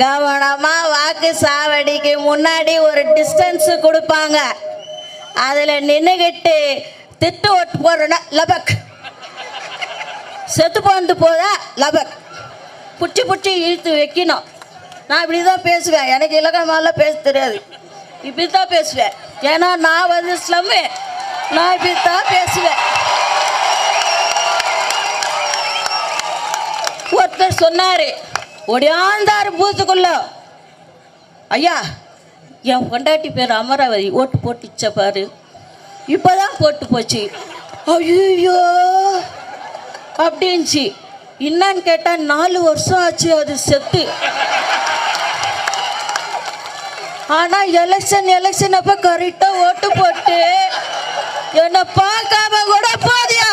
கவனமா வாக்கு சாவடிக்கு முன்னாடி ஒரு டிஸ்டன்ஸ் கொடுப்பாங்க. அதுல நின்னுகிட்டு திட்டு ஓட்டு போடுறா லபக், செத்து போந்து போதா லபக், புச்சி புச்சி இழுத்து வைக்கணும். நான் இப்படிதான் பேசுவேன். எனக்கு இலக்கணமாலாம் பேச தெரியாது. இப்படித்தான் பேசுவேன். ஏன்னா நான் வந்து ஸ்லம்மு. நான் இப்படித்தான் பேசுவேன். ஒருத்தர் சொன்னாரு, ஒடியாந்தாரு பூத்துக்குள்ள, ஐயா என் பொண்டாட்டி பேர் அமராவதி, ஓட்டு போட்டுச்ச பாரு, இப்பதான் போட்டு போச்சு. ஐயோ அப்படின்ச்சு. என்னன்னு கேட்டா 4 வருஷம் ஆச்சு அது செத்து. ஆனா எலெக்ஷன் அப்ப கரெக்டா ஓட்டு போட்டு என்ன பார்க்காம கூட போதியா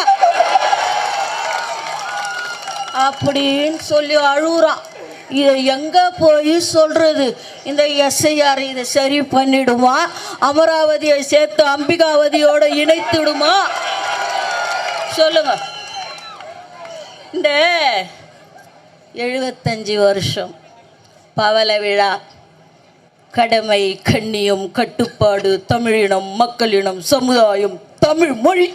அப்படின்னு சொல்லி அழுகுறான். இதை எங்க போய் சொல்றது? இந்த எஸ்ஐஆர் இதை சரி பண்ணிடுமா? அமராவதியை சேர்த்து அம்பிகாவதியோட இணைத்துடுமா? சொல்லுங்க. இந்த 75 வருஷம் பவள விழா, கடமை, கண்ணியம், கட்டுப்பாடு, தமிழினம், மக்களினம், சமுதாயம், தமிழ் மொழி,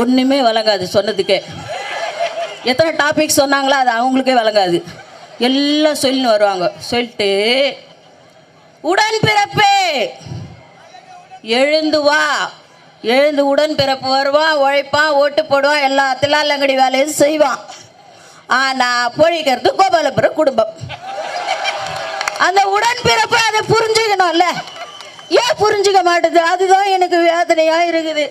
ஒன்றுமே வழங்காது சொன்னதுக்கே. எத்தனை டாபிக் சொன்னாங்களோ அது அவங்களுக்கே வழங்காது. எல்லாம் சொல்லின்னு வருவாங்க. சொல்லிட்டு உடன்பிறப்பே எழுந்து வா, எழுந்து உடன்பிறப்பு வருவான், உழைப்பான், ஓட்டு போடுவான், எல்லா தில்லாலங்கடி வேலையும் செய்வான். ஆனால் பொழிக்கிறது கோபாலபுரம் குடும்பம். அந்த உடன்பிறப்பு அதை புரிஞ்சுக்கணும்ல. ஏன் புரிஞ்சுக்க மாட்டுது? அதுதான் எனக்கு வேதனையாக இருக்குது.